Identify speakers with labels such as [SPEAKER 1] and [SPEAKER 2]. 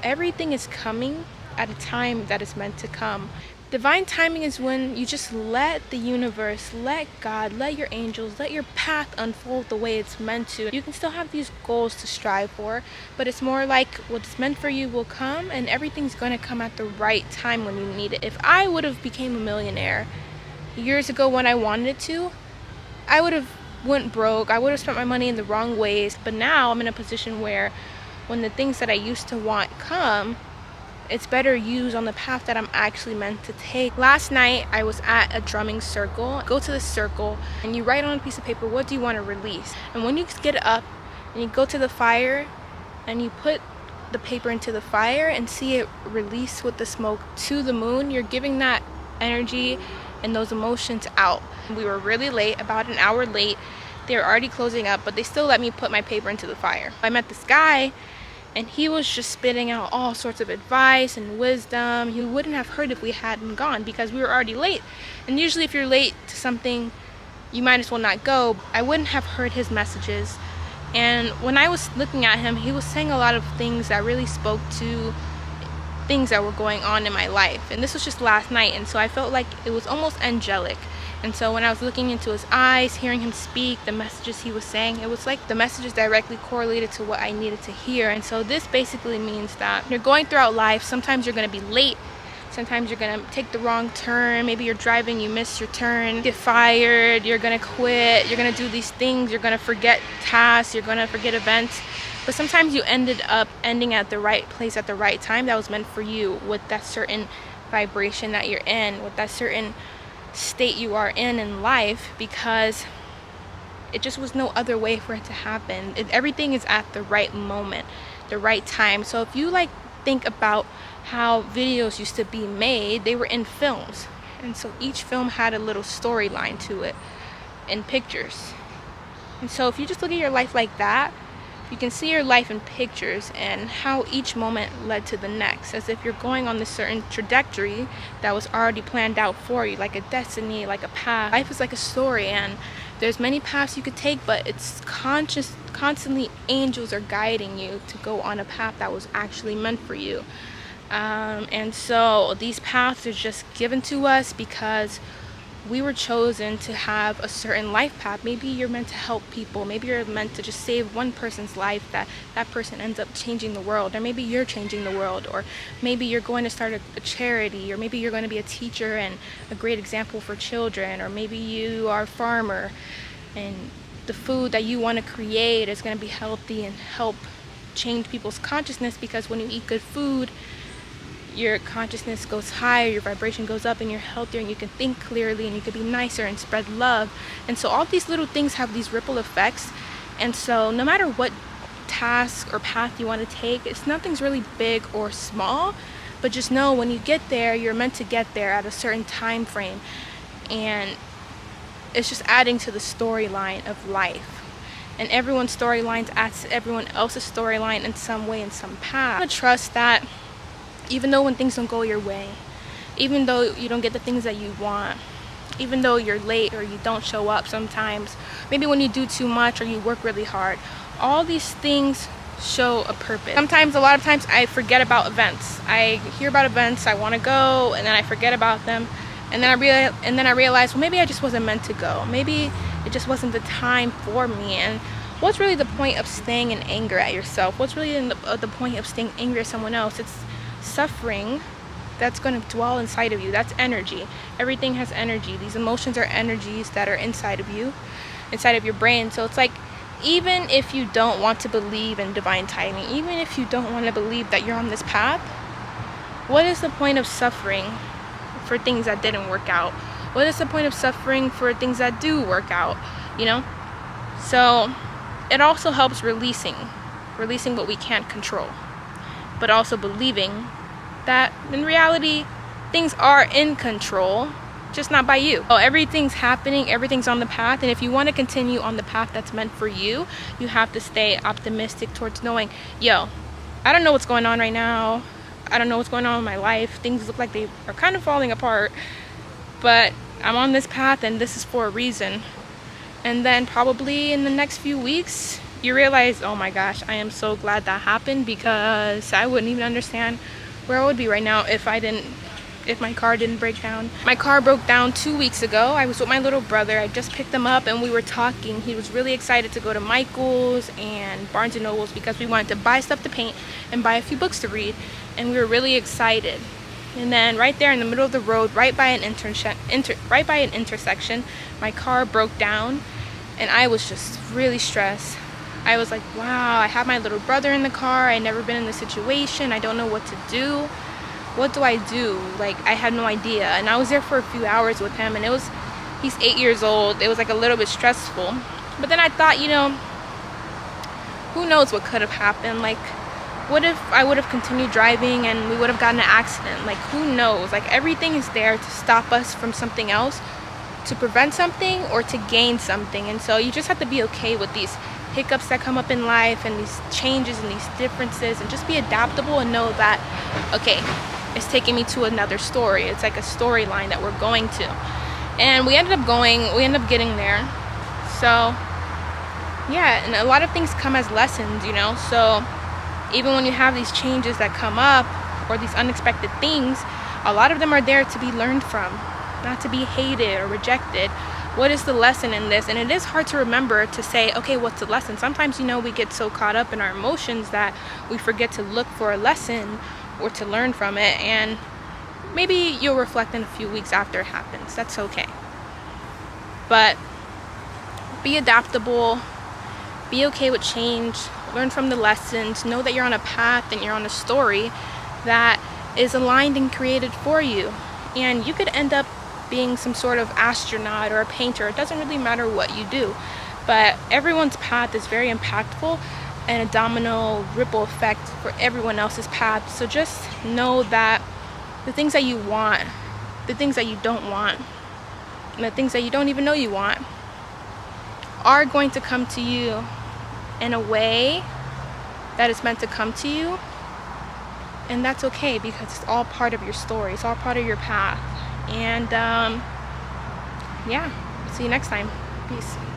[SPEAKER 1] Everything is coming at a time that is meant to come. Divine timing is when you just let the universe, let God, let your angels, let your path unfold the way it's meant to. You can still have these goals to strive for, but it's more like what's meant for you will come, and everything's going to come at the right time when you need it. If I would have became a millionaire years ago when I wanted to, I would have went broke. I would have spent my money in the wrong ways. But now I'm in a position where when the things that I used to want come, it's better used on the path that I'm actually meant to take. Last night I was at a drumming circle. Go to the circle and you write on a piece of paper, what do you want to release? And when you get up and you go to the fire and you put the paper into the fire and see it release with the smoke to the moon, you're giving that energy and those emotions out. We were really late, about an hour late. They were already closing up, but they still let me put my paper into the fire. I met this guy and he was just spitting out all sorts of advice and wisdom you wouldn't have heard if we hadn't gone, because we were already late. And usually if you're late to something, you might as well not go. I wouldn't have heard his messages. And when I was looking at him, he was saying a lot of things that really spoke to things that were going on in my life. And this was just last night, and so I felt like it was almost angelic. And so when I was looking into his eyes, hearing him speak, the messages he was saying, it was like the messages directly correlated to what I needed to hear. And so this basically means that you're going throughout life, sometimes you're going to be late, sometimes you're going to take the wrong turn, maybe you're driving, you miss your turn, get fired, you're going to quit, you're going to do these things, you're going to forget tasks, you're going to forget events. But sometimes you ended up ending at the right place at the right time that was meant for you, with that certain vibration that you're in, with that certain state you are in life, because it just was no other way for it to happen. Everything is at the right moment, the right time. So if you think about how videos used to be made, they were in films, and so each film had a little storyline to it in pictures. And so if you just look at your life like that, you can see your life in pictures and how each moment led to the next, as if you're going on this certain trajectory that was already planned out for you, like a destiny, like a path. Life is like a story, and there's many paths you could take, but it's constantly angels are guiding you to go on a path that was actually meant for you. And so these paths are just given to us because we were chosen to have a certain life path. Maybe you're meant to help people, maybe you're meant to just save one person's life, that person ends up changing the world, or maybe you're changing the world, or maybe you're going to start a charity, or maybe you're going to be a teacher and a great example for children, or maybe you are a farmer and the food that you want to create is going to be healthy and help change people's consciousness, because when you eat good food, your consciousness goes higher, your vibration goes up, and you're healthier, and you can think clearly, and you can be nicer and spread love. And so all these little things have these ripple effects. And so no matter what task or path you want to take, nothing's really big or small, but just know when you get there, you're meant to get there at a certain time frame, and it's just adding to the storyline of life. And everyone's storyline adds to everyone else's storyline in some way, in some path. I trust that even though when things don't go your way, even though you don't get the things that you want, even though you're late or you don't show up sometimes, maybe when you do too much or you work really hard, all these things show a purpose. Sometimes, a lot of times, I forget about events. I hear about events, I want to go, and then I forget about them, and then I realize, well, maybe I just wasn't meant to go. Maybe it just wasn't the time for me. And what's really the point of staying in anger at yourself? What's really the point of staying angry at someone else? It's suffering that's going to dwell inside of you. That's energy. Everything has energy. These emotions are energies that are inside of you, inside of your brain. So it's like, even if you don't want to believe in divine timing, even if you don't want to believe that you're on this path, what is the point of suffering for things that didn't work out? What is the point of suffering for things that do work out? So it also helps releasing what we can't control, but also believing that in reality things are in control, just not by you. So everything's happening, everything's on the path, and if you want to continue on the path that's meant for you, you have to stay optimistic towards knowing, I don't know what's going on right now, I don't know what's going on in my life, things look like they are kind of falling apart, but I'm on this path and this is for a reason. And then probably in the next few weeks, you realize, oh my gosh, I am so glad that happened, because I wouldn't even understand where I would be right now if my car didn't break down. My car broke down 2 weeks ago. I was with my little brother. I just picked him up and we were talking. He was really excited to go to Michael's and Barnes and Noble's because we wanted to buy stuff to paint and buy a few books to read, and we were really excited. And then right there in the middle of the road, right by an intersection, my car broke down, and I was just really stressed. I was like, wow, I have my little brother in the car. I've never been in this situation. I don't know what to do. What do I do? Like, I had no idea. And I was there for a few hours with him, and he's 8 years old. It was like a little bit stressful. But then I thought, who knows what could have happened? Like, what if I would have continued driving and we would have gotten an accident? Like, who knows? Like, everything is there to stop us from something else, to prevent something or to gain something. And so you just have to be okay with these hiccups that come up in life and these changes and these differences, and just be adaptable and know that, okay, it's taking me to another story. It's like a storyline that we're going to. And we ended up getting there. So yeah, and a lot of things come as lessons, so even when you have these changes that come up or these unexpected things, a lot of them are there to be learned from, not to be hated or rejected. What is the lesson in this? And it is hard to remember to say, okay, what's the lesson? Sometimes, we get so caught up in our emotions that we forget to look for a lesson or to learn from it, and maybe you'll reflect in a few weeks after it happens. That's okay. But be adaptable, be okay with change, learn from the lessons, know that you're on a path and you're on a story that is aligned and created for you. And you could end up being some sort of astronaut or a painter. It doesn't really matter what you do, but everyone's path is very impactful and a domino ripple effect for everyone else's path. So just know that the things that you want, the things that you don't want, and the things that you don't even know you want are going to come to you in a way that is meant to come to you. And that's okay, because it's all part of your story. It's all part of your path. And yeah, see you next time. Peace.